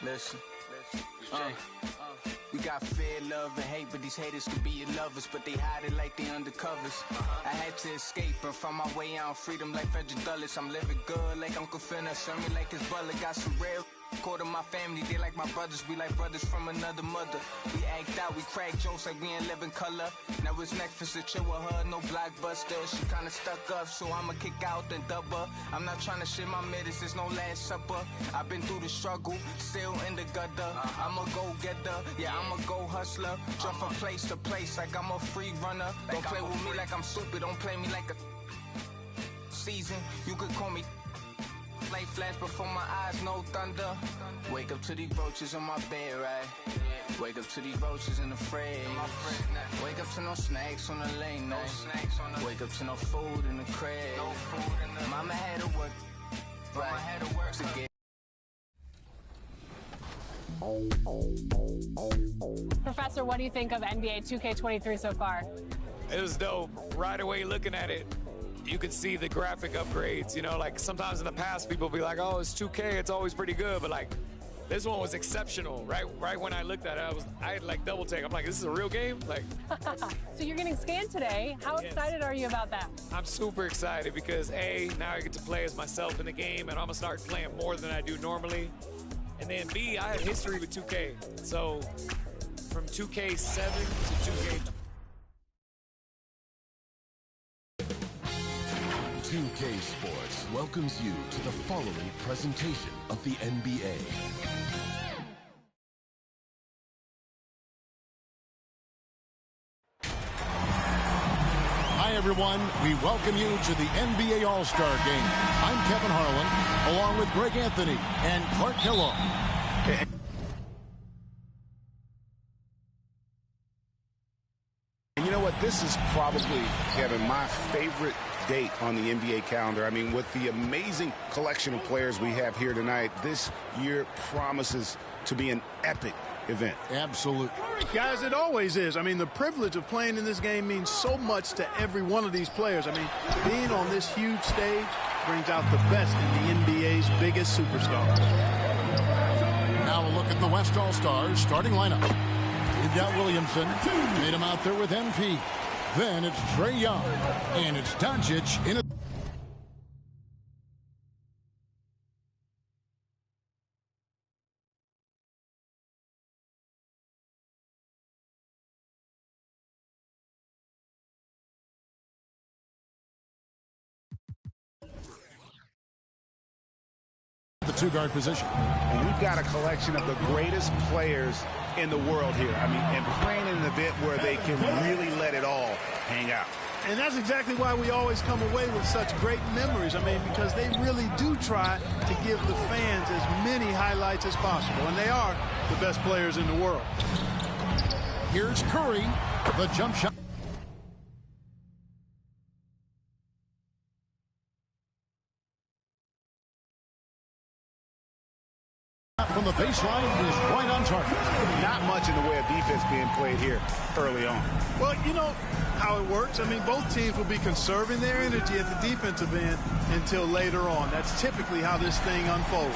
Listen. We got fear, love, and hate, but these haters could be your lovers, but they hide it like they undercovers. I had to escape and find my way out, freedom like Frederick Douglass. I'm living good like Uncle Finna, serve me like his brother. Got some real quarter my family, they like my brothers. We like brothers from another mother. We act out, we crack jokes like we in living color. Now it's Netflix to chill with her, no blockbuster. She kinda stuck up, so I'ma kick out then dub her. I'm not trying to shit my middies, it's no last supper. I've been through the struggle, still in the gutter. I'm a go-getter, yeah, I'm a go-hustler. Jump from place to place like I'm a free runner. Don't play with me like I'm stupid, don't play me like a season. You could call me light flash before my eyes, no thunder. Wake up to these roaches on my bed, right? Wake up to these roaches in the fridge. Wake up to no snacks on the late night. Wake up to no food in the crib. Mama had to work, right? To get. Professor, what do you think of NBA 2K23 so far? It was dope. Right away looking at it, you could see the graphic upgrades. You know, like sometimes in the past people be like, oh, it's 2K, it's always pretty good, but like this one was exceptional. Right when I looked at it, I had like double take. I'm like, this is a real game? Like So you're getting scanned today. How excited are you about that? I'm super excited because A, now I get to play as myself in the game, and I'm gonna start playing more than I do normally. And then B, I have history with 2K. So from 2K7 to 2K. 2K Sports welcomes you to the following presentation of the NBA. Hi, everyone. We welcome you to the NBA All-Star Game. I'm Kevin Harlan, along with Greg Anthony and Clark Kellogg. And you know what? This is probably, Kevin, my favorite date on the NBA calendar. I mean, with the amazing collection of players we have here tonight, this year promises to be an epic event. Absolutely. Guys, it always is. I mean, the privilege of playing in this game means so much to every one of these players. I mean, being on this huge stage brings out the best in the NBA's biggest superstars. Now a look at the West All-Stars starting lineup. You've got Williamson, made him out there with MP. Then it's Trae Young, and it's Doncic in a... the two-guard position. And we've got a collection of the greatest players in the world here. I mean, and playing in an event where they can really let it all hang out. And that's exactly why we always come away with such great memories. I mean, because they really do try to give the fans as many highlights as possible. And they are the best players in the world. Here's Curry, the jump shot. From the baseline is right on target. Not much in the way of defense being played here early on. Well, you know how it works. I mean, both teams will be conserving their energy at the defensive end until later on. That's typically how this thing unfolds.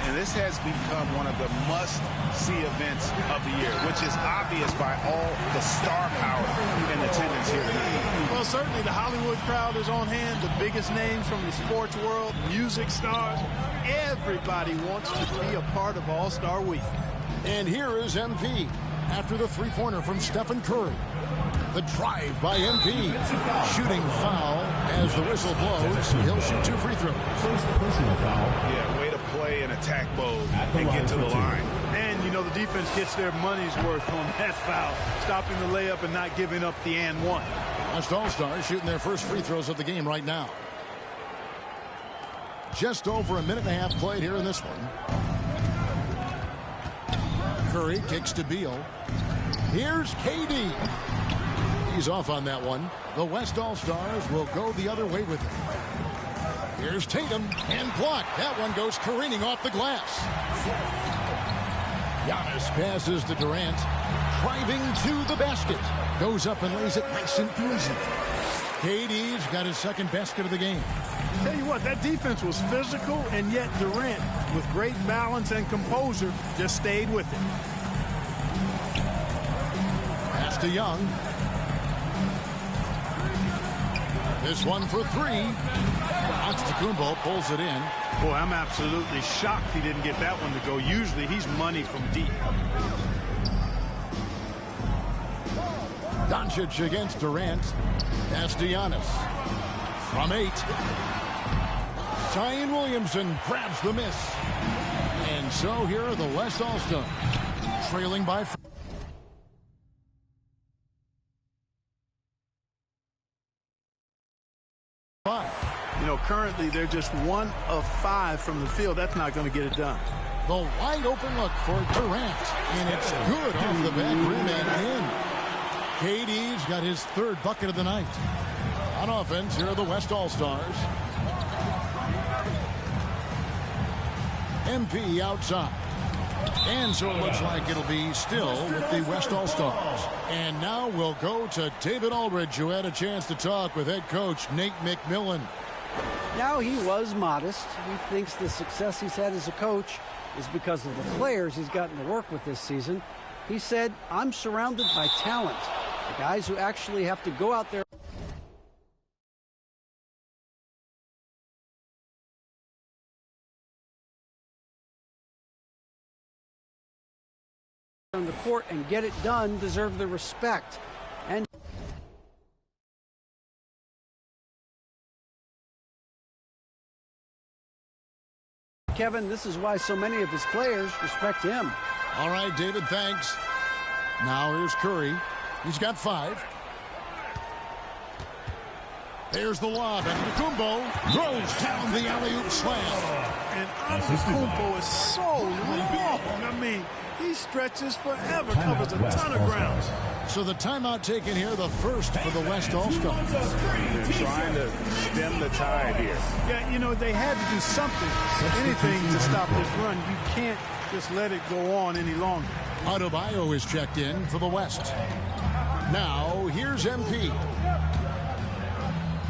And this has become one of the must-see events of the year, which is obvious by all the star power in attendance here tonight. Well, certainly the Hollywood crowd is on hand, the biggest names from the sports world, music stars. Everybody wants to be a part of All-Star Week. And here is MP after the three-pointer from Stephen Curry. The drive by MP. Shooting foul as the whistle blows. He'll shoot 2 free throws. First personal foul. Yeah, way to play an attack mode and get to the line. And, you know, the defense gets their money's worth on that foul, stopping the layup and not giving up the and one. West All-Stars shooting their first free throws of the game right now. Just over a minute and a half played here in this one. Curry kicks to Beal. Here's KD. He's off on that one. The West All-Stars will go the other way with him. Here's Tatum and blocked. That one goes careening off the glass. Giannis passes to Durant. Driving to the basket. Goes up and lays it nice and easy. KD's got his second basket of the game. Tell you what, that defense was physical, and yet Durant, with great balance and composure, just stayed with it. Pass to Young. This one for three. Antetokounmpo pulls it in. Boy, I'm absolutely shocked he didn't get that one to go. Usually he's money from deep. Doncic against Durant. Pass to Giannis. From 8. Zion Williamson grabs the miss. And so here are the West All-Stars. Trailing by 5. You know, currently they're just 1 of 5 from the field. That's not going to get it done. The wide open look for Durant. And it's good off the back rim and in. KD's got his 3rd bucket of the night. On offense, here are the West All-Stars. MP outside. And so it looks like it'll be still with the West All-Stars. And now we'll go to David Aldridge, who had a chance to talk with head coach Nate McMillan. Now, he was modest. He thinks the success he's had as a coach is because of the players he's gotten to work with this season. He said, I'm surrounded by talent. The guys who actually have to go out there. On the court and get it done deserve the respect. And Kevin, this is why so many of his players respect him. All right, David, thanks. Now here's Curry. He's got 5. There's the lob. Antetokounmpo throws down the alley-oop slam. And Antetokounmpo is so long. I mean, he stretches forever, covers a ton of ground. So the timeout taken here, the first for the West All-Stars. They're trying to stem the tide here. Yeah, you know, they had to do something, anything to stop this run. You can't just let it go on any longer. Adebayo is checked in for the West. Now, here's MP.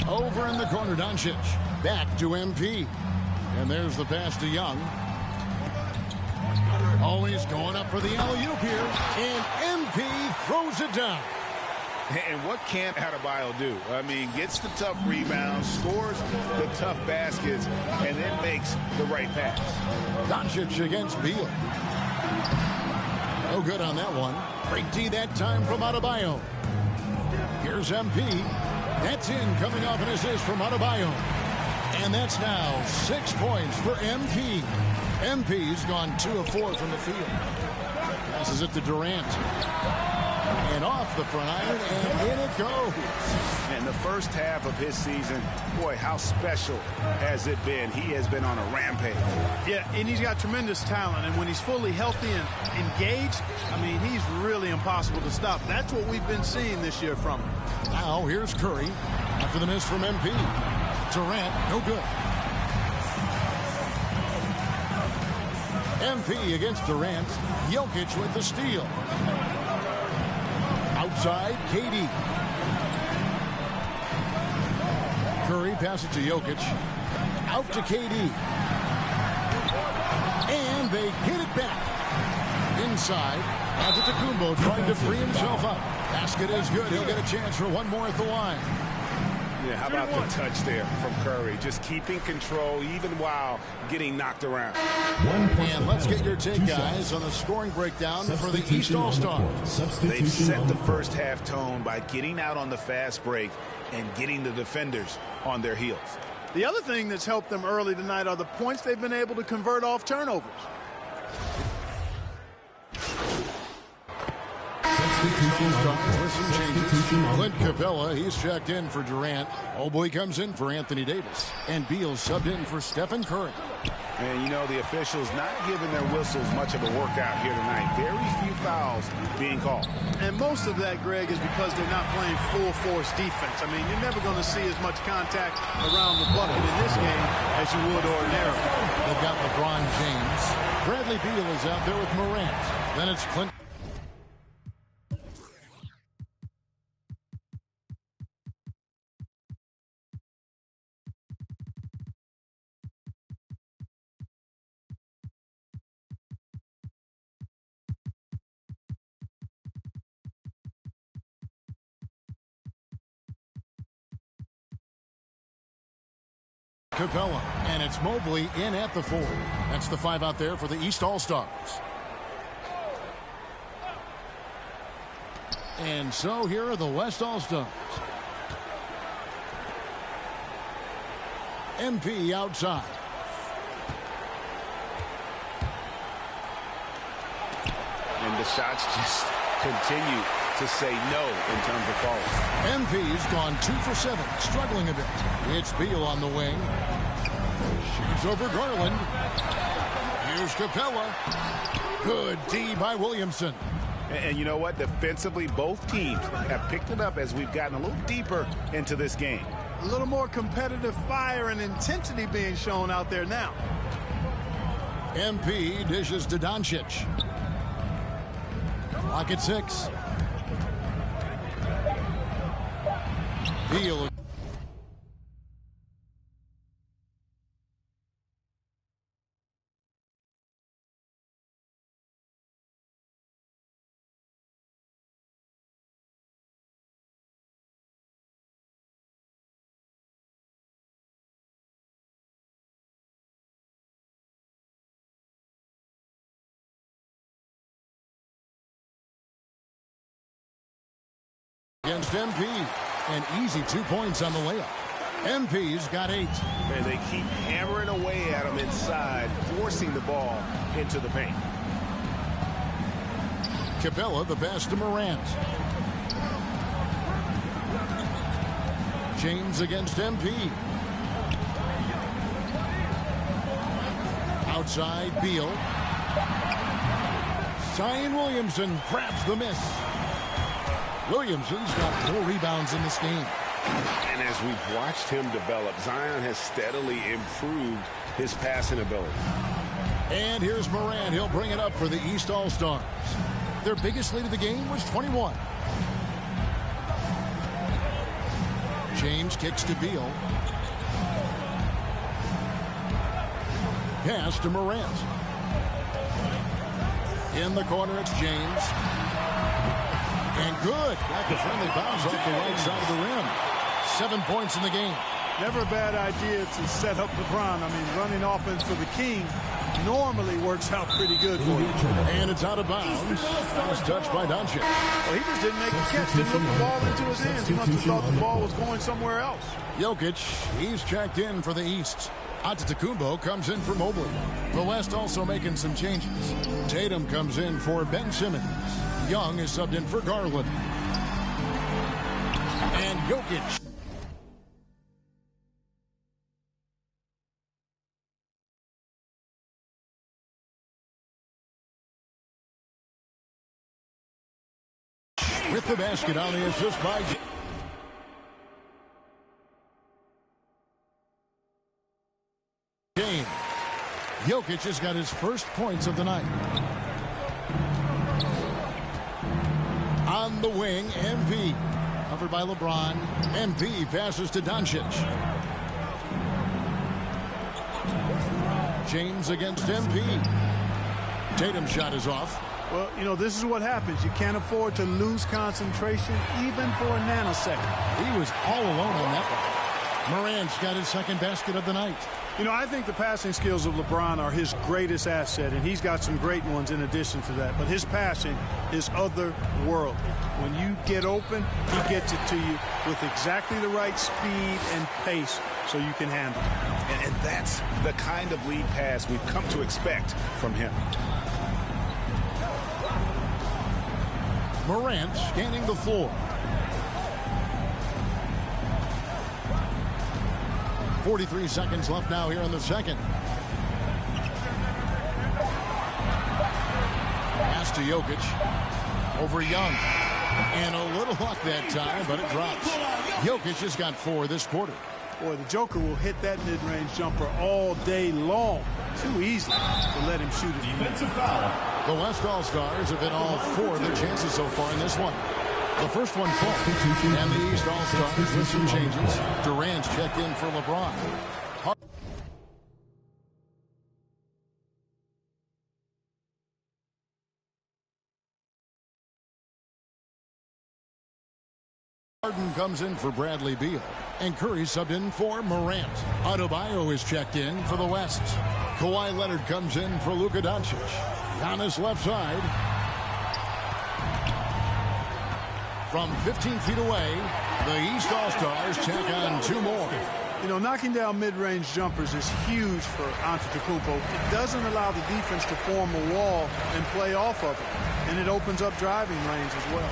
Over in the corner, Doncic. Back to MP. And there's the pass to Young. Always going up for the alley-oop here. And MP throws it down. And what can't Adebayo do? I mean, gets the tough rebounds, scores the tough baskets, and then makes the right pass. Doncic against Beal. No good on that one. Great D that time from Adebayo. Here's MP. That's in, coming off an assist from Adebayo. And that's now 6 points for MP. MP's gone 2 of 4 from the field. Passes it to Durant. And off the front iron, and in it goes. In the first half of his season, boy, how special has it been? He has been on a rampage. Yeah, and he's got tremendous talent, and when he's fully healthy and engaged, I mean, he's really impossible to stop. That's what we've been seeing this year from him. Now here's Curry after the miss from MP. Durant, no good. MP against Durant. Jokic with the steal. Outside, KD. Curry passes to Jokic. Out to KD. And they get it back. Inside. Antetokounmpo trying to free himself up. Basket is good. He'll get a chance for one more at the line. Yeah, how about the touch there from Curry? Just keeping control even while getting knocked around. And let's get your take, guys, on the scoring breakdown for the East All-Stars. They've set the first half tone by getting out on the fast break and getting the defenders on their heels. The other thing that's helped them early tonight are the points they've been able to convert off turnovers. Clint Capella, he's checked in for Durant. Mobley comes in for Anthony Davis. And Beal subbed in for Stephen Curry. And, you know, the officials not giving their whistles much of a workout here tonight. Very few fouls being called. And most of that, Greg, is because they're not playing full-force defense. I mean, you're never going to see as much contact around the bucket in this game as you would ordinarily. They've got LeBron James. Bradley Beal is out there with Morant. Then it's Clint. Capella, and it's Mobley in at the 4. That's the 5 out there for the East All-Stars. And so here are the West All-Stars. MP outside. And the shots just continue to say no in terms of falling. MP's gone 2 for 7, struggling a bit. It's Beal on the wing. Shoots over Garland. Here's Capella. Good D by Williamson. And you know what? Defensively, both teams have picked it up as we've gotten a little deeper into this game. A little more competitive fire and intensity being shown out there now. MP dishes to Doncic. Clock at 6. Beal. Against MP. And easy 2 points on the layup. MP's got 8. And they keep hammering away at him inside, forcing the ball into the paint. Capella the pass to Morant. James against MP. Outside Beal. Zion Williamson grabs the miss. Williamson's got 4 rebounds in this game. And as we've watched him develop, Zion has steadily improved his passing ability. And here's Morant. He'll bring it up for the East All-Stars. Their biggest lead of the game was 21. James kicks to Beal. Pass to Morant. In the corner, it's James. And good. Got the friendly bounce off the right side of the rim. 7 points in the game. Never a bad idea to set up LeBron. I mean, running offense for the King normally works out pretty good for you. And it's out of bounds. Nice touch by Doncic. Well, he just didn't make a catch. Didn't look the ball into his hands. He must have thought the ball was going somewhere else. Jokic, he's checked in for the East. Antetokounmpo comes in for Mobley. The West also making some changes. Tatum comes in for Ben Simmons. Young is subbed in for Garland. And Jokic. With the basket on the assist by James. Jokic has got his first points of the night. On the wing, MP. Covered by LeBron. MP passes to Doncic. James against MP. Tatum's shot is off. Well, you know, this is what happens. You can't afford to lose concentration even for a nanosecond. He was all alone on that one. Morant's got his second basket of the night. You know, I think the passing skills of LeBron are his greatest asset, and he's got some great ones in addition to that. But his passing is otherworldly. When you get open, he gets it to you with exactly the right speed and pace so you can handle it. And that's the kind of lead pass we've come to expect from him. Morant scanning the floor. 43 seconds left now here in the second. to Jokic. Over Young. And a little luck that time, but it drops. Jokic has got 4 this quarter. Boy, the Joker will hit that mid-range jumper all day long. Too easy to let him shoot it. Defensive foul. The West All-Stars have hit all 4 of their chances so far in this one. The first one falls. And the East All-Stars with some changes. Durant's checked in for LeBron. Harden comes in for Bradley Beal. And Curry subbed in for Morant. Adebayo is checked in for the West. Kawhi Leonard comes in for Luka Doncic. Giannis left side. From 15 feet away, the East All-Stars tack on 2 more. You know, knocking down mid-range jumpers is huge for Antetokounmpo. It doesn't allow the defense to form a wall and play off of it. And it opens up driving lanes as well.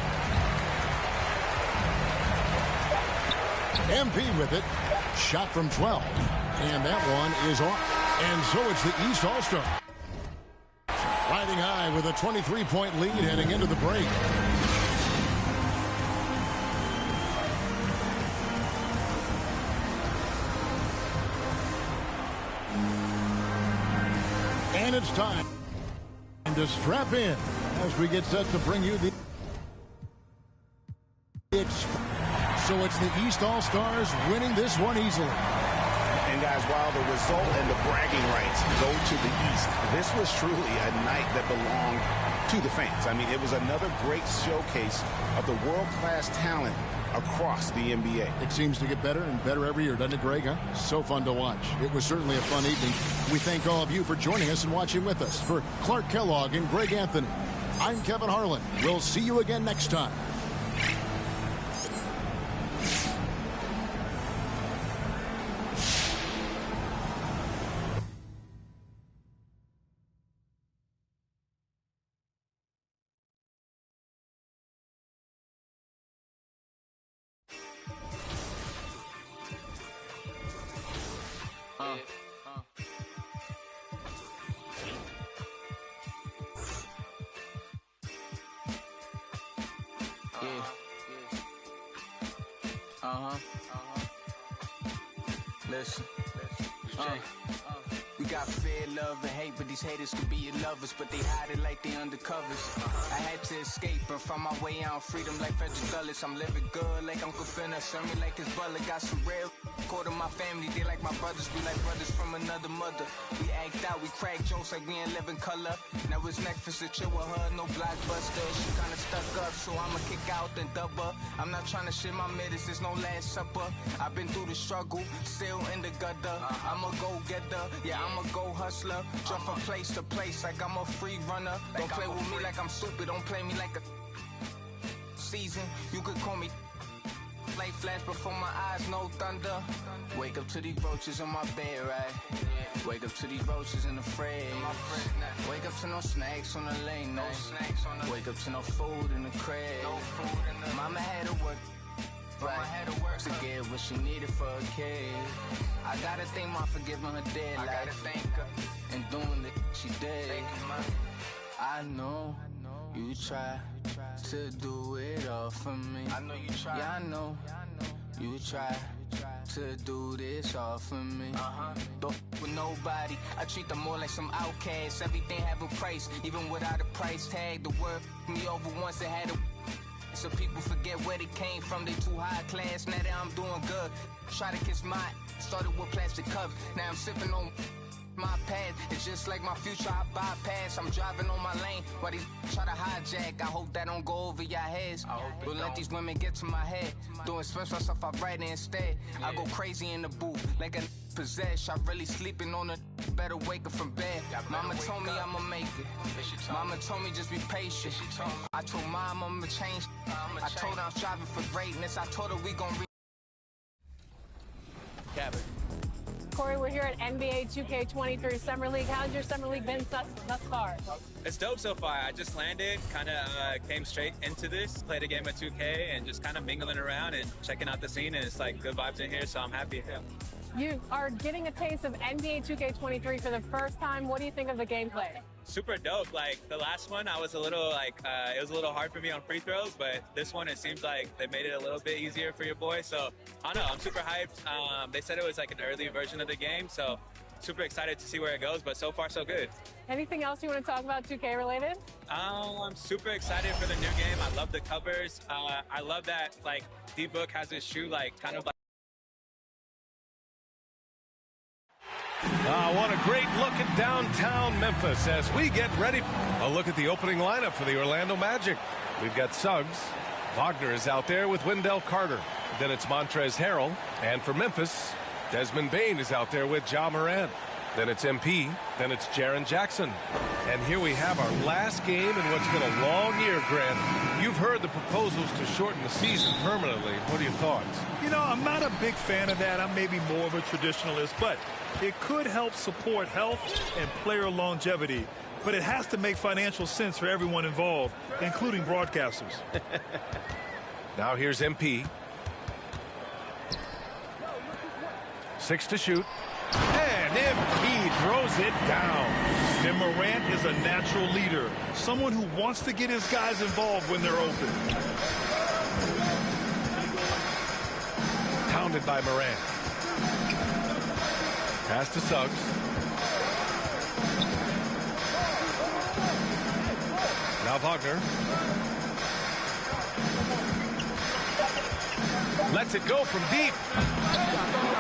MP with it. Shot from 12. And that one is off. And so it's the East All-Star. Riding high with a 23-point lead heading into the break. And it's time to strap in as we get set to bring you the... So it's the East All-Stars winning this one easily. And guys, while the result and the bragging rights go to the East, this was truly a night that belonged to the fans. I mean, it was another great showcase of the world-class talent across the NBA. It seems to get better and better every year, doesn't it, Greg? Huh? So fun to watch. It was certainly a fun evening. We thank all of you for joining us and watching with us. For Clark Kellogg and Greg Anthony, I'm Kevin Harlan. We'll see you again next time. Listen. We got fear, love, and hate, but these haters could be your lovers, but they hide it like they undercovers. I had to escape and find my way out, freedom like Frederick Douglass. I'm living good like Uncle Finna, serve me like his brother. Got some real quarter my family, they like my brothers, we like brothers from another mother. We act out, we crack jokes like we ain't living color. Now it's Netflix to chill with her, no blockbuster. She kinda stuck up, so I'ma kick out then dub her. I'm not trying to shit my middies, it's no last supper. I've been through the struggle, still in the gutter. I'm a go-getter, yeah, I'm a go-hustler. Jump from place to place like I'm a free runner. Don't play with me like I'm stupid, don't play me like a season. You could call me light flash before my eyes, no thunder. Wake up to these roaches on my bed, right? Wake up to these roaches in the fridge. Wake up to no snacks on the lane night. Wake up to no food in the crib. Mama had to work to get what she needed for a kid. I gotta thank my for giving her dead life and doing the she did. I know you try to do it all for me. I know you try. Yeah, I know you try to do this all for me. Don't with nobody. I treat them more like some outcasts. Everything have a price, even without a price tag. The word me over once it had a. So people forget where they came from, they too high class. Now that I'm doing good, try to kiss my. Started with plastic cups, now I'm sipping on my pad. It's just like my future, I bypass. I'm driving on my lane while these try to hijack. I hope that don't go over your heads. Don't let these women get to my head. Doing special stuff, I write it instead. I go crazy in the booth like a possessed. I really sleeping on a better wake up from bed. Mama told me I'ma make it. Mama told me just be patient. I told mom I'ma change. I told her I'm striving for greatness. I told her we gon' Kevin. Corey, we're here at NBA 2K23 Summer League. How's your Summer League been thus far? It's dope so far. I just landed, kind of came straight into this, played a game of 2K, and just kind of mingling around and checking out the scene, and it's like good vibes in here, so I'm happy. You are getting a taste of NBA 2K23 for the first time. What do you think of the gameplay? super dope. Like the last one, I was a little like, it was a little hard for me on free throws, but this one, it seems like they made it a little bit easier for your boy. So I don't know, I'm super hyped. They said it was like an early version of the game, so super excited to see where it goes, but so far so good. Anything else you want to talk about 2K related? I'm super excited for the new game. I love the covers. I love that like D-Book has his shoe like kind of like. What a great look at downtown Memphis as we get ready. A look at the opening lineup for the Orlando Magic. We've got Suggs. Wagner is out there with Wendell Carter. Then it's Montrezl Harrell. And for Memphis, Desmond Bane is out there with Ja Morant. Then it's MP. Then it's Jaren Jackson. And here we have our last game in what's been a long year, Grant. You've heard the proposals to shorten the season permanently. What are your thoughts? You know, I'm not a big fan of that. I'm maybe more of a traditionalist, but it could help support health and player longevity. But it has to make financial sense for everyone involved, including broadcasters. Now here's MP. 6 to shoot. And MP throws it down. And Morant is a natural leader, someone who wants to get his guys involved when they're open. Pounded by Morant. Pass to Suggs. Now Wagner. Lets it go from deep.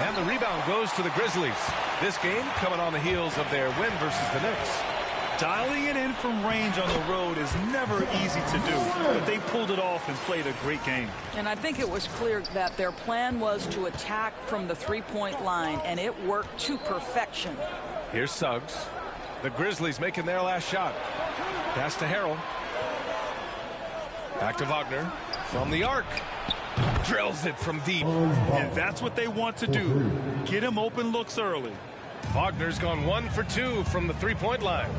And the rebound goes to the Grizzlies. This game coming on the heels of their win versus the Knicks. Dialing it in from range on the road is never easy to do, but they pulled it off and played a great game. And I think it was clear that their plan was to attack from the three-point line, and it worked to perfection. Here's Suggs. The Grizzlies making their last shot. Pass to Harrell. Back to Wagner. From the arc. Drills it from deep. And that's what they want to do. Get him open looks early. Wagner's gone 1 for 2 from the three-point line.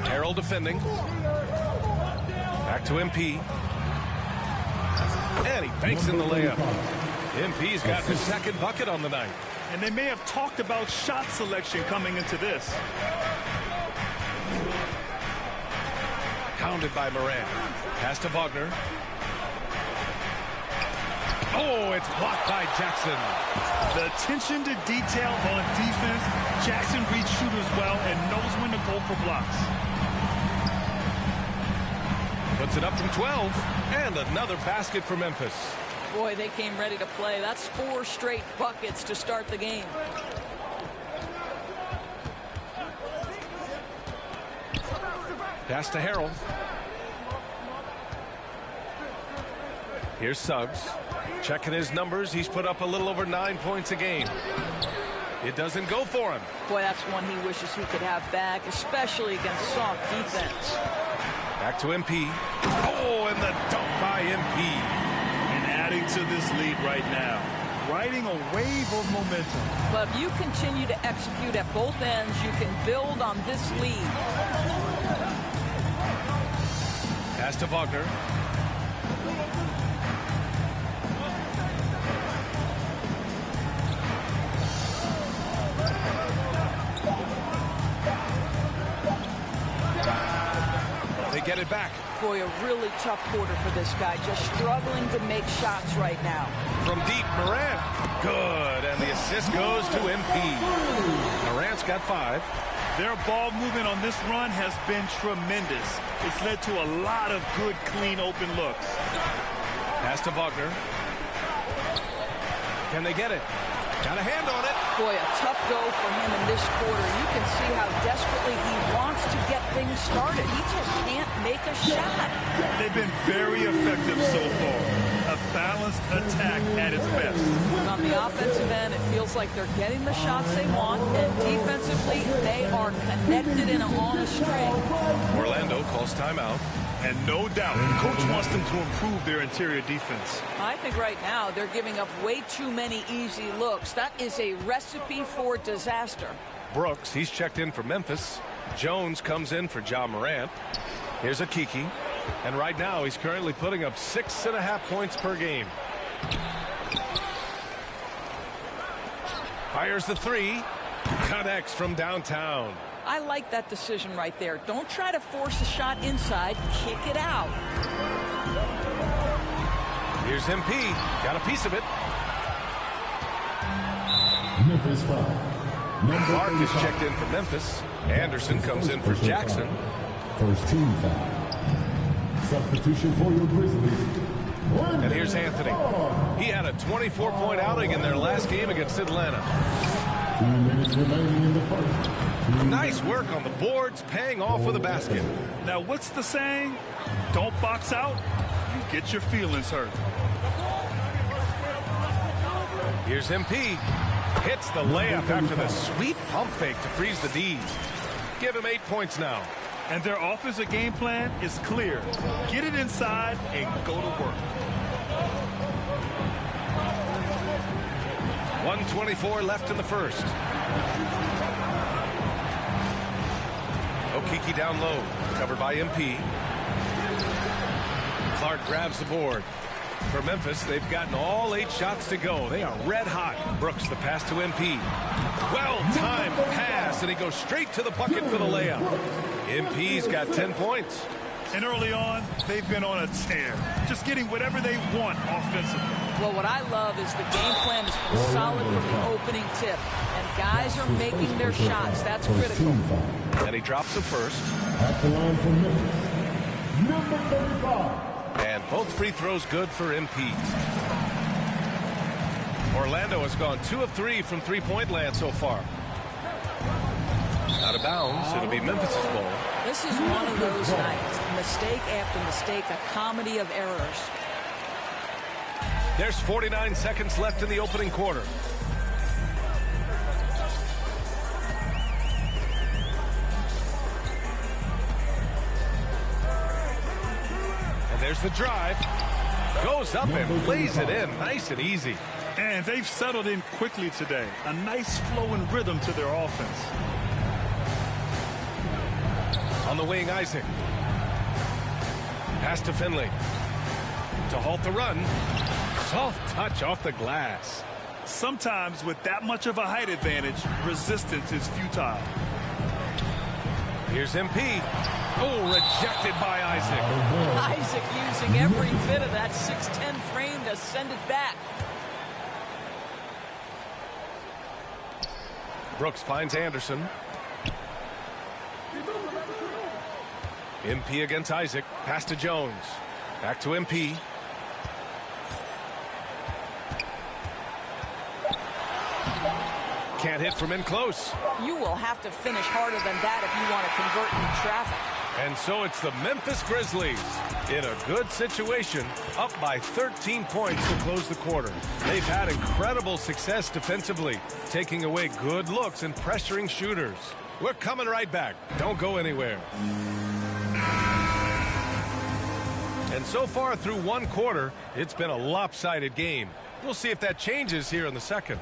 Harrell defending. Back to MP. And he banks in the layup. MP's got his second bucket on the night. And they may have talked about shot selection coming into this. Pounded by Morant. Pass to Wagner. Oh, it's blocked by Jackson. The attention to detail on defense. Jackson reads shooters well and knows when to go for blocks. Puts it up from 12. And another basket for Memphis. Boy, they came ready to play. That's 4 straight buckets to start the game. Pass to Harrell. Here's Suggs. Checking his numbers. He's put up a little over 9 points a game. It doesn't go for him. Boy, that's one he wishes he could have back, especially against soft defense. Back to MP. Oh, and the dunk by MP. And adding to this lead right now. Riding a wave of momentum. But if you continue to execute at both ends, you can build on this lead. Pass to Wagner. They get it back. Boy, a really tough quarter for this guy. Just struggling to make shots right now. From deep, Morant. Good. And the assist goes to MP. Morant's got 5. Their ball movement on this run has been tremendous. It's led to a lot of good, clean, open looks. Pass to Wagner. Can they get it? Got a hand on it. Boy, a tough go for him in this quarter. You can see how desperately he wants to get things started. He just can't make a shot. They've been very effective so far. A balanced attack at its best. On the offensive end, it feels like they're getting the shots they want, and defensively, they are connected and on a string. Orlando calls timeout. And no doubt, coach wants them to improve their interior defense. I think right now they're giving up way too many easy looks. That is a recipe for disaster. Brooks, he's checked in for Memphis. Jones comes in for Ja Morant. Here's Akiki. And right now he's currently putting up 6.5 points per game. Fires the 3. connects from downtown. I like that decision right there. Don't try to force a shot inside. Kick it out. Here's MP. Got a piece of it. Memphis foul. Clark is checked in for Memphis. Anderson comes in for Jackson. First team foul. Substitution for your Grizzlies. And here's Anthony. He had a 24-point outing in their last game against Atlanta. 2 minutes remaining in the first. Nice work on the boards, paying off with a basket. Now, what's the saying? Don't box out, you get your feelings hurt. Here's MP. Hits the layup after the sweet pump fake to freeze the D. Give him 8 points now. And their offensive game plan is clear. Get it inside and go to work. 1:24 left in the first. Okeke down low, covered by MP. Clark grabs the board. For Memphis, they've gotten all 8 shots to go. They are red hot. Brooks the pass to MP. Well-timed pass, and he goes straight to the bucket for the layup. MP's got 10 points. And early on, they've been on a tear. Just getting whatever they want offensively. Well, what I love is the game plan has been solid from the opening tip. And guys are making their shots. That's critical. And he drops the first. At the line for Memphis, number 35. And both free throws good for MP. Orlando has gone 2 of 3 from three-point land so far. Out of bounds, it'll be Memphis' ball. This is one of those nights. Mistake after mistake, a comedy of errors. There's 49 seconds left in the opening quarter. And there's the drive. Goes up and lays it in. Nice and easy. And they've settled in quickly today. A nice flowing rhythm to their offense. On the wing, Isaac. Pass to Finley. To halt the run. Soft touch off the glass. Sometimes with that much of a height advantage, resistance is futile. Here's MP. Oh, rejected by Isaac. Isaac using every bit of that 6'10 frame to send it back. Brooks finds Anderson. MP against Isaac. Pass to Jones. Back to MP. Can't hit from in close. You will have to finish harder than that if you want to convert in traffic. And so it's the Memphis Grizzlies in a good situation, up by 13 points to close the quarter. They've had incredible success defensively, taking away good looks and pressuring shooters. We're coming right back. Don't go anywhere. And so far through one quarter, it's been a lopsided game. We'll see if that changes here in the second.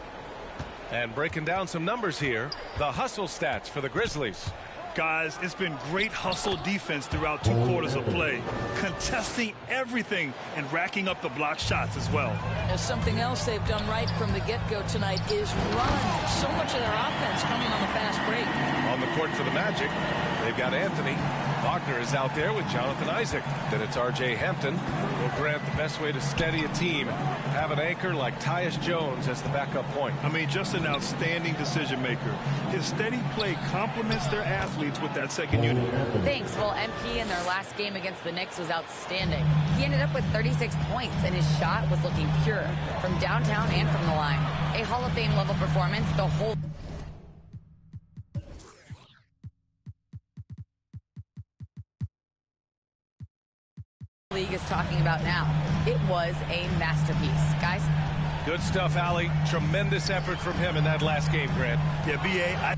And breaking down some numbers here, the hustle stats for the Grizzlies. Guys, it's been great hustle defense throughout 2 quarters of play, contesting everything and racking up the block shots as well. Now, something else they've done right from the get-go tonight is run. So much of their offense coming on the fast break. On the court for the Magic, they've got Anthony. Wagner is out there with Jonathan Isaac. Then it's R.J. Hampton. Will Grant the best way to steady a team. Have an anchor like Tyus Jones as the backup point. I mean, just an outstanding decision maker. His steady play complements their athletes with that second unit. Thanks. Well, MP in their last game against the Knicks was outstanding. He ended up with 36 points, and his shot was looking pure from downtown and from the line. A Hall of Fame level performance. The whole league is talking about now. It was a masterpiece, guys. Good stuff, Allie. Tremendous effort from him in that last game, Grant. Yeah, B.A.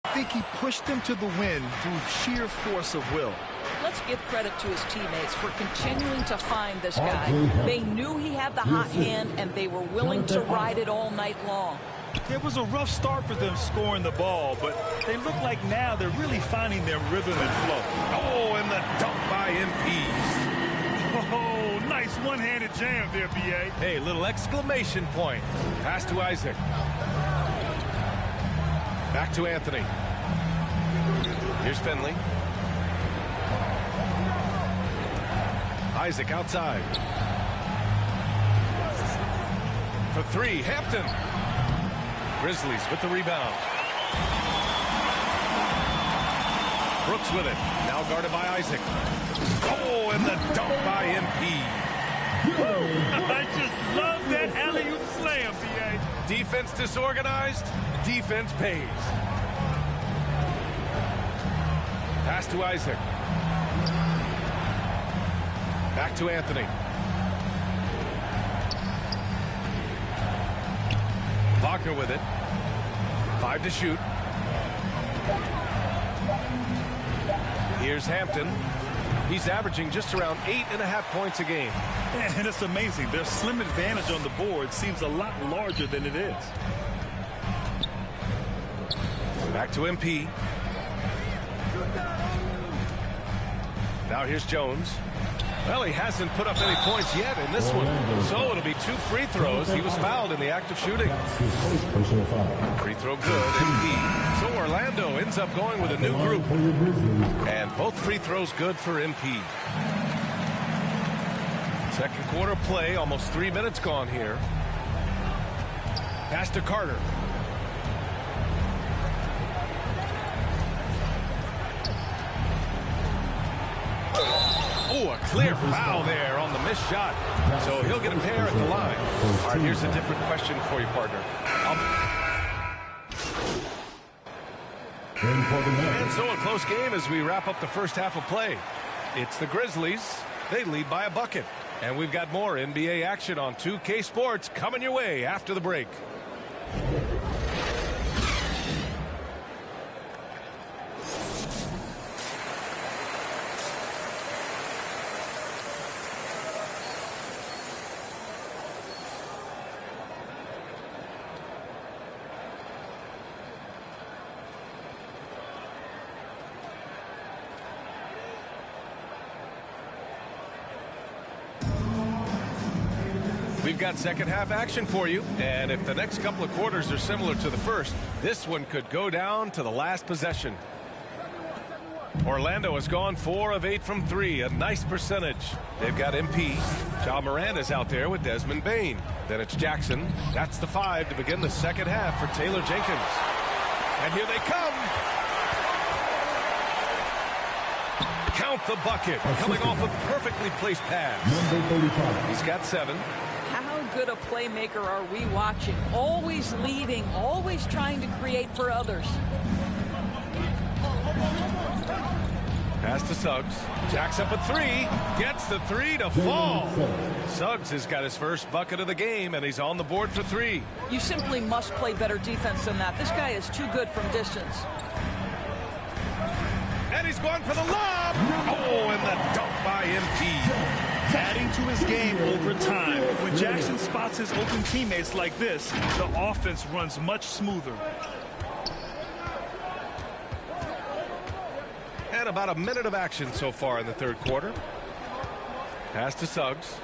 I think he pushed them to the win through sheer force of will. Let's give credit to his teammates for continuing to find this guy. They knew he had the hot hand, and they were willing to ride it all night long. It was a rough start for them scoring the ball, but they look like now they're really finding their rhythm and flow. Oh, and the dunk by MP. Oh, nice one-handed jam there, B.A. Hey, little exclamation point. Pass to Isaac. Back to Anthony. Here's Finley. Isaac outside. For three, Hampton. Grizzlies with the rebound. Brooks with it. Now guarded by Isaac. Oh, and the dunk by MP. I just love that alley-oop slam, B.A. Defense disorganized. Defense pays. Pass to Isaac. Back to Anthony. Wagner with it. 5 to shoot. Here's Hampton. He's averaging just around 8.5 points a game. And it's amazing. Their slim advantage on the board seems a lot larger than it is. Back to MP. Now here's Jones. Well, he hasn't put up any points yet in this one. So it'll be 2 free throws. He was fouled in the act of shooting. Free throw good, MP. So Orlando ends up going with a new group. And both free throws good for MP. Second quarter play, almost 3 minutes gone here. Pass to Carter. Oh, a clear foul there on the missed shot. So he'll get a pair at the line. All right, here's a different question for you, partner. And so a close game as we wrap up the first half of play. It's the Grizzlies. They lead by a bucket. And we've got more NBA action on 2K Sports coming your way after the break. We've got second half action for you, and if the next couple of quarters are similar to the first, this one could go down to the last possession. Orlando has gone 4 of 8 from 3, a nice percentage. They've got MP. Ja Morant is out there with Desmond Bane. Then it's Jackson. That's the 5 to begin the second half for Taylor Jenkins. And here they come. Count the bucket. Coming off a perfectly placed pass. He's got 7. How good a playmaker are we watching? Always leading, always trying to create for others. Pass to Suggs. Jacks up a 3. Gets the 3 to fall. Suggs has got his first bucket of the game, and he's on the board for 3. You simply must play better defense than that. This guy is too good from distance. And he's going for the lob. Oh, and the dunk by MP. Adding to his game over time. When Jackson spots his open teammates like this, the offense runs much smoother. And about a minute of action so far in the third quarter. Pass to Suggs.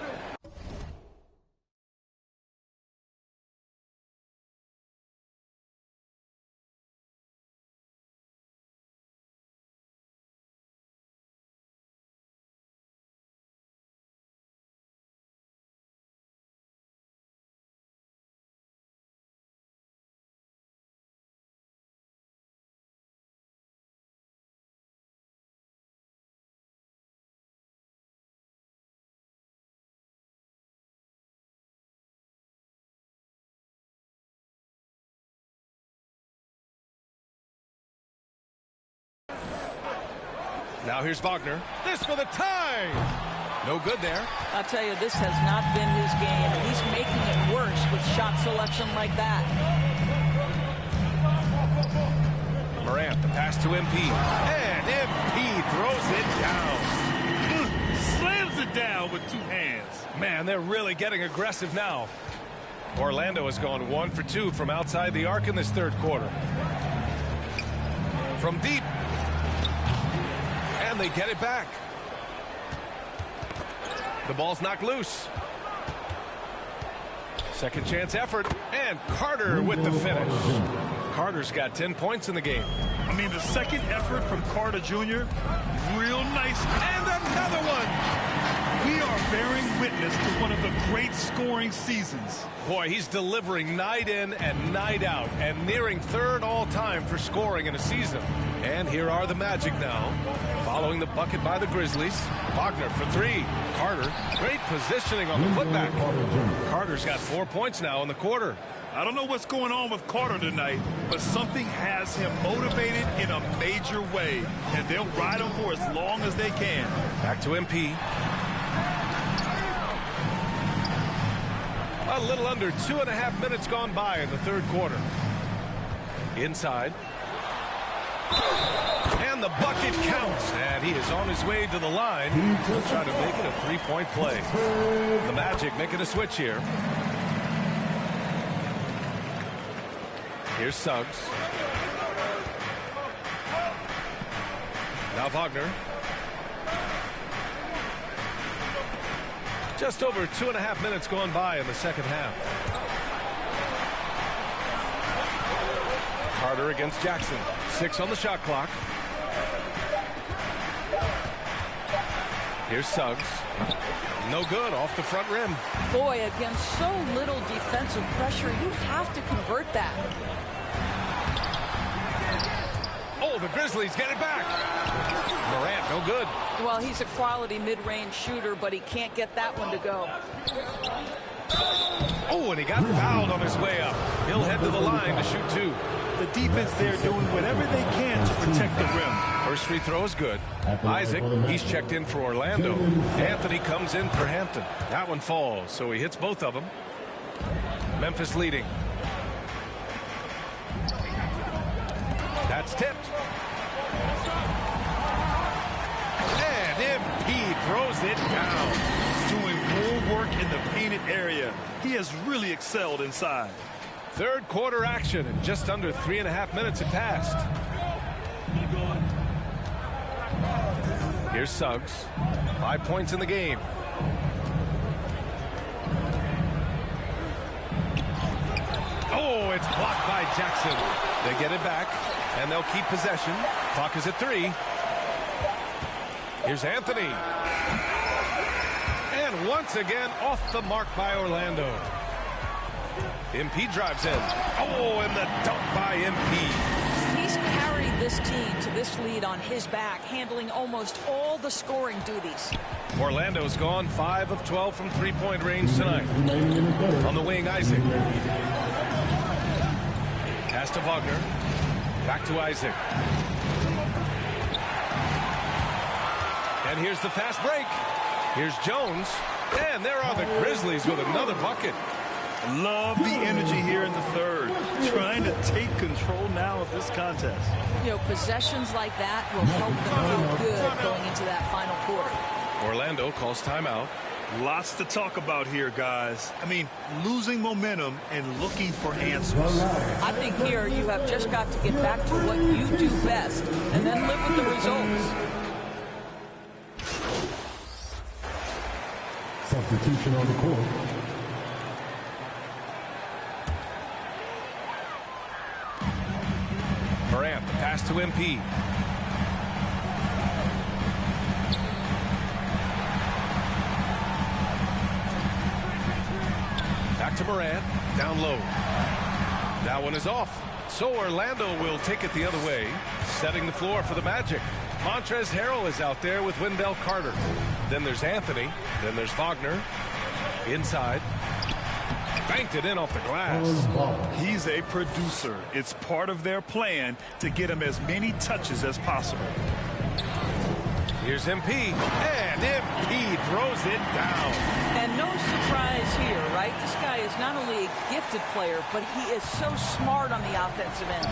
Now here's Wagner. This for the tie. No good there. I'll tell you, this has not been his game. He's making it worse with shot selection like that. Morant, the pass to MP. And MP throws it down. Slams it down with 2 hands. Man, they're really getting aggressive now. Orlando has gone 1 for 2 from outside the arc in this third quarter. From deep. And they get it back. The ball's knocked loose. Second chance effort. And Carter with the finish. Carter's got 10 points in the game. I mean, the second effort from Carter Jr., real nice. And another one. We are bearing witness to one of the great scoring seasons. Boy, he's delivering night in and night out and nearing third all-time for scoring in a season. And here are the Magic now, following the bucket by the Grizzlies. Wagner for 3. Carter, great positioning on the putback. Carter's got 4 points now in the quarter. I don't know what's going on with Carter tonight, but something has him motivated in a major way, and they'll ride him for as long as they can. Back to MP. A little under 2.5 minutes gone by in the third quarter. Inside. And the bucket counts. And he is on his way to the line. He'll try to make it a 3-point play. The Magic making a switch here. Here's Suggs. Now Wagner. Just over 2.5 minutes gone by in the second half. Carter against Jackson. 6 on the shot clock. Here's Suggs. No good off the front rim. Boy, against so little defensive pressure, you have to convert that. Oh, the Grizzlies get it back. Morant, no good. Well, he's a quality mid-range shooter, but he can't get that one to go. Oh, and he got fouled on his way up. He'll head to the line to shoot 2. The defense there doing whatever they can to protect the rim. First free throw is good. Isaac, he's checked in for Orlando. Anthony comes in for Hampton. That one falls, so he hits both of them. Memphis leading. That's tipped. And MP throws it down. Doing more work in the painted area. He has really excelled inside. Third quarter action, and just under 3.5 minutes have passed. Here's Suggs. 5 points in the game. Oh, it's blocked by Jackson. They get it back, and they'll keep possession. Clock is at 3. Here's Anthony. And once again, off the mark by Orlando. MP drives in. Oh, and the dunk by MP. He's carried this team to this lead on his back, handling almost all the scoring duties. Orlando's gone 5 of 12 from three-point range tonight. On the wing, Isaac. Pass to Wagner. Back to Isaac. And here's the fast break. Here's Jones. And there are the Grizzlies with another bucket. Love the energy here in the third. Trying to take control now of this contest. You know, possessions like that will help them feel good going into that final quarter. Orlando calls timeout. Lots to talk about here, guys. I mean, losing momentum and looking for answers. I think here you have just got to get back to what you do best and then live with the results. Substitution on the court. Morant, the pass to MP. Back to Morant, down low. That one is off. So Orlando will take it the other way, setting the floor for the Magic. Montrezl Harrell is out there with Wendell Carter. Then there's Anthony. Then there's Wagner. Inside. Banked it in off the glass. He's a producer. It's part of their plan to get him as many touches as possible. Here's MP. And MP throws it down. And no surprise here, right? This guy is not only a gifted player, but he is so smart on the offensive end.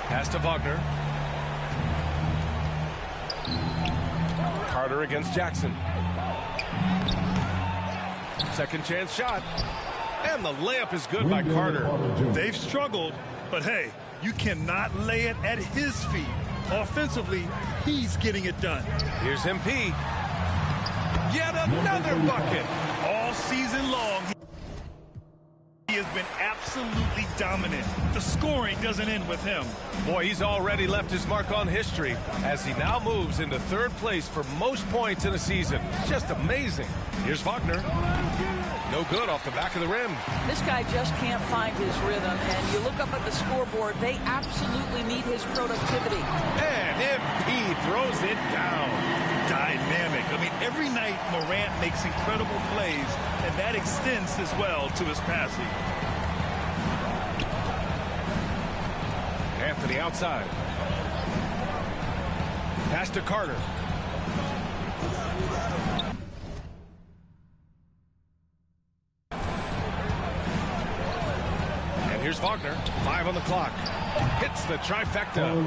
Pass to Wagner. Carter against Jackson. Second chance shot. And the layup is good by Carter. They've struggled, but hey, you cannot lay it at his feet. Offensively, he's getting it done. Here's MP. Yet another bucket. All season long, he has been absolutely dominant. The scoring doesn't end with him. Boy, he's already left his mark on history as he now moves into third place for most points in a season. Just amazing. Here's Wagner. No good off the back of the rim. This guy just can't find his rhythm, and you look up at the scoreboard, they absolutely need his productivity. And MP throws it down. Dynamic. I mean, every night Morant makes incredible plays, and that extends as well to his passing. Anthony outside. Pass to Carter. And here's Wagner. 5 on the clock. Hits the trifecta.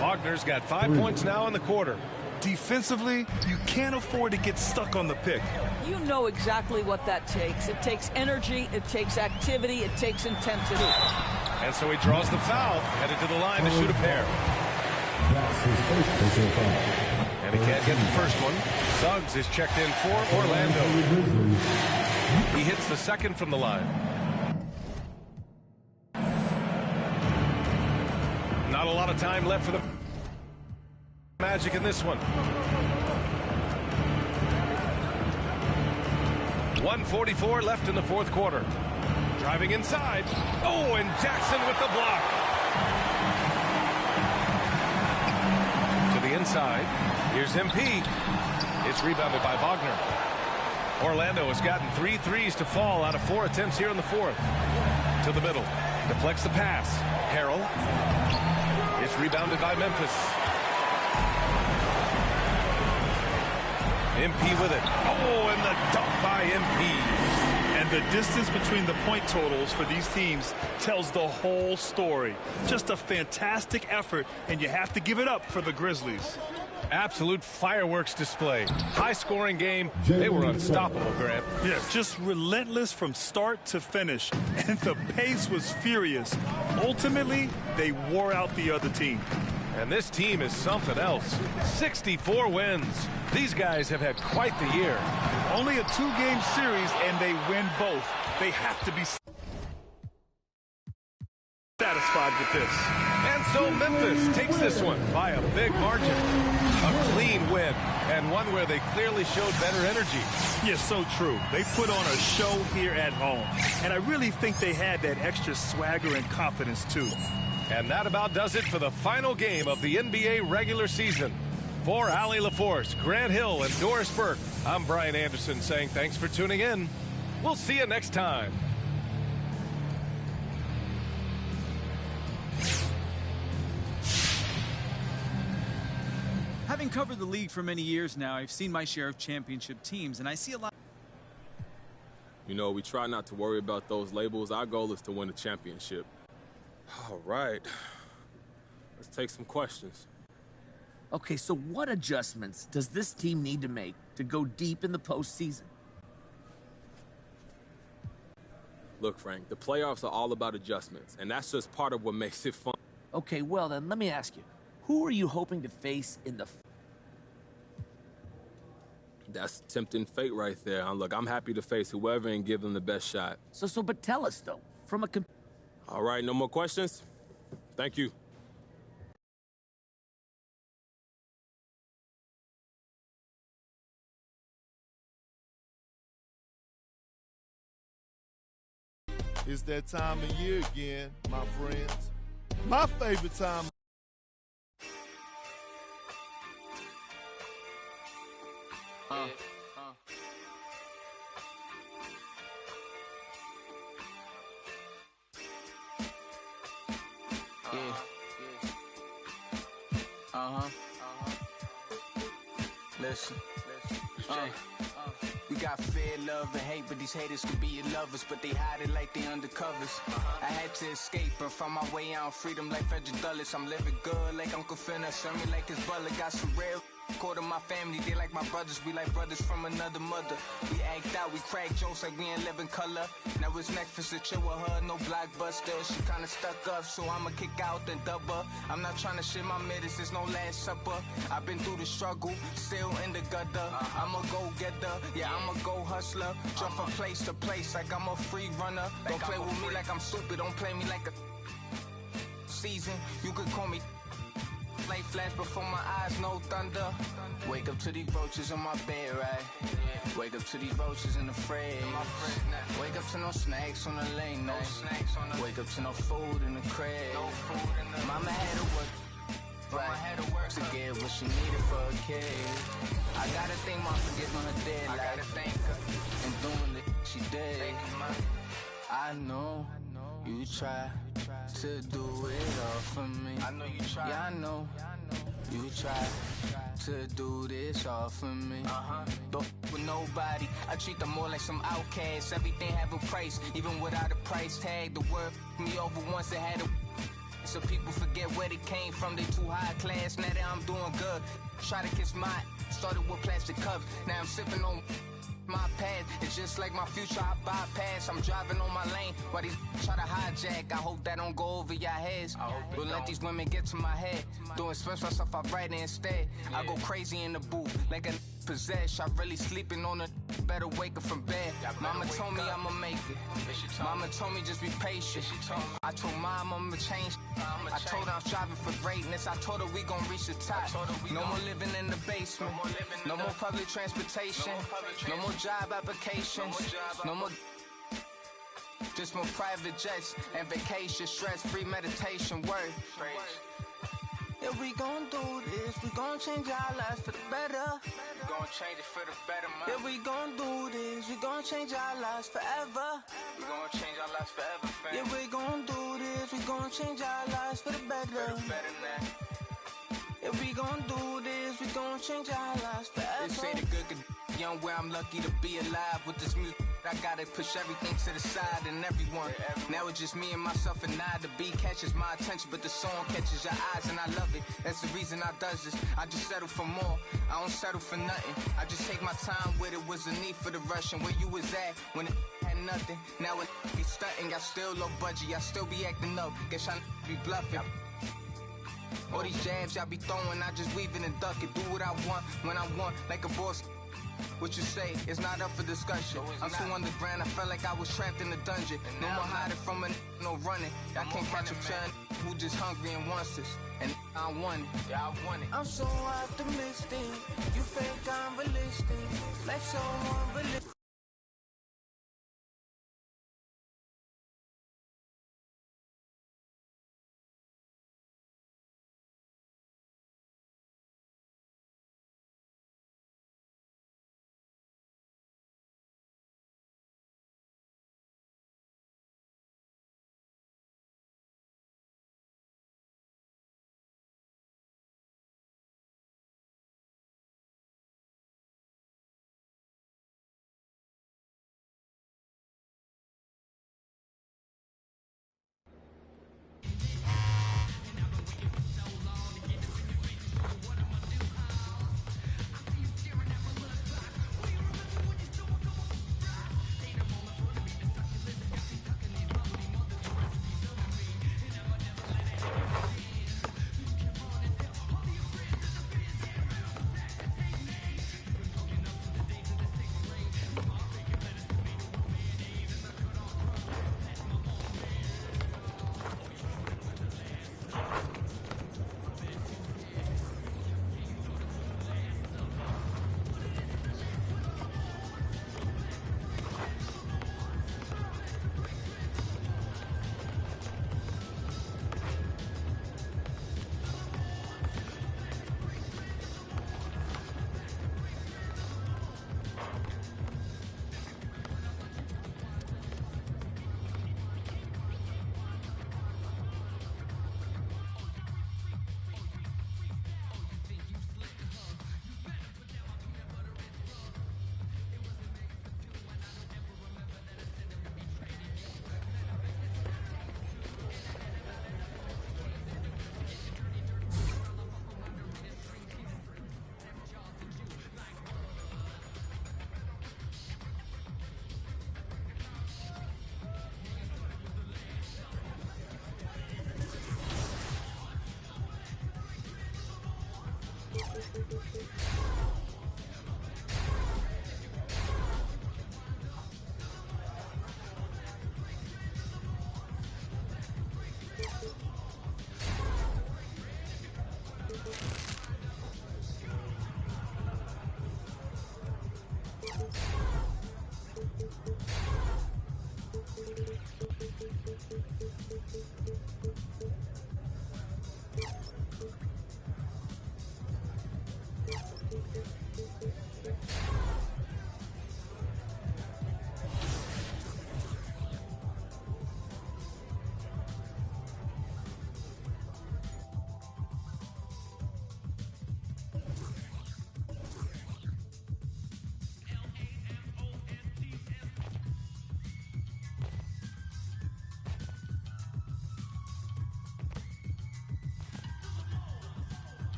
Wagner's got 5 points now in the quarter. Defensively, you can't afford to get stuck on the pick. You know exactly what that takes. It takes energy, it takes activity, it takes intensity. And so he draws the foul, headed to the line to shoot a pair. And he can't get the first one. Suggs is checked in for Orlando. He hits the second from the line. Not a lot of time left for the Magic in this one. 1:44 left in the fourth quarter. Driving inside. Oh, and Jackson with the block. To the inside. Here's MP. It's rebounded by Wagner. Orlando has gotten 3 threes to fall out of 4 attempts here in the fourth. To the middle. Deflects the pass. Harrell. It's rebounded by Memphis. MP with it. Oh, and the dunk by MP. And the distance between the point totals for these teams tells the whole story. Just a fantastic effort, and you have to give it up for the Grizzlies. Absolute fireworks display. High-scoring game. They were unstoppable, Grant. Yeah, just relentless from start to finish. And the pace was furious. Ultimately, they wore out the other team. And this team is something else. 64 wins. These guys have had quite the year. Only a 2-game series, and they win both. They have to be satisfied with this. And so Memphis takes this one by a big margin. A clean win, and one where they clearly showed better energy. Yeah, so true. They put on a show here at home. And I really think they had that extra swagger and confidence, too. And that about does it for the final game of the NBA regular season. For Allie LaForce, Grant Hill, and Doris Burke, I'm Brian Anderson saying thanks for tuning in. We'll see you next time. Having covered the league for many years now, I've seen my share of championship teams, and I see a lot. You know, we try not to worry about those labels. Our goal is to win a championship. All right. Let's take some questions. Okay, so what adjustments does this team need to make to go deep in the postseason? Look, Frank, the playoffs are all about adjustments, and that's just part of what makes it fun. Okay, well then, let me ask you. Who are you hoping to face in the... That's tempting fate right there. Look, I'm happy to face whoever and give them the best shot. But tell us, though, from a... All right, no more questions? Thank you. It's that time of year again, my friends. My favorite time. Listen. We got fear, love, and hate, but these haters could be your lovers, but they hide it like they undercovers. I had to escape and find my way out, freedom like Frederick Douglass. I'm living good like Uncle Finna, serve me like his butler, got some real Quarter my family, they like my brothers, we like brothers from another mother. We act out, we crack jokes like we ain't live in color. Now it's Netflix to chill with her, no blockbuster. She kinda stuck up, so I'ma kick out then dub her. I'm not trying to shit my minutes, it's no last supper. I've been through the struggle, still in the gutter. I'm a go-getter, yeah, I'm a go-hustler. Jump from place to place like I'm a free runner. Don't play with me like I'm stupid, don't play me like a season. You could call me light flash before my eyes, no thunder. Wake up to these roaches on my bed, right? Wake up to these roaches in the fridge. Wake up to no snacks on the late night. Wake up to no food in the crib. Mama had to work, right, to get what she needed for a kid. I gotta thank Mom for giving her dead life and doing the she did. I know you try to do it all for me. I know you try. Yeah, I know you try to do this all for me. Don't with nobody. I treat them more like some outcasts. Everything have a price, even without a price tag. The word me over once it had a. So people forget where they came from. They too high class. Now that I'm doing good, try to kiss my. Started with plastic cups. Now I'm sipping on. My path, it's just like my future, I bypass. I'm driving on my lane while these try to hijack. I hope that don't go over your heads. Don't let these women get to my head. Don't express myself, I write it instead. I go crazy in the booth, like a possessed. I really sleeping on a better wake up from bed. Mama told me I'ma make it. Mama told me just be patient. I told Mom I'ma change. I told her I'm striving for greatness. I told her we gon' reach the top. No more living in the basement. No more public transportation. No more job applications. No more. Just more private jets and vacation. Stress-free meditation. Word. Yeah, we gon' do this. We gon' change our lives for the better. We gon' change it for the better, man. Yeah, we gon' do this. We gon' change our lives forever. We gon' change our lives forever, fam. Yeah, we gon' do this. We gon' change our lives for the better. For the better, man. Yeah, we gon' do this. We gon' change our lives forever. They say the good could young where I'm lucky to be alive with this music. I gotta push everything to the side and everyone. Now it's just me and myself and I. The beat catches my attention, but the song catches your eyes and I love it. That's the reason I does this. I just settle for more. I don't settle for nothing. I just take my time with it. Was a need for the rush and where you was at when it had nothing. Now it be stunting. I still low budget. I still be acting up. Guess I be bluffing. All these jabs I be throwing, I just weave it and duck it. Do what I want when I want, like a boss. What you say is not up for discussion. I'm too underground, I felt like I was trapped in a dungeon. No more hiding from a no running. I can't catch a turn who just hungry and wants this. And I want it, yeah, I want it. I'm so optimistic, you think I'm realistic. Like so unrealistic.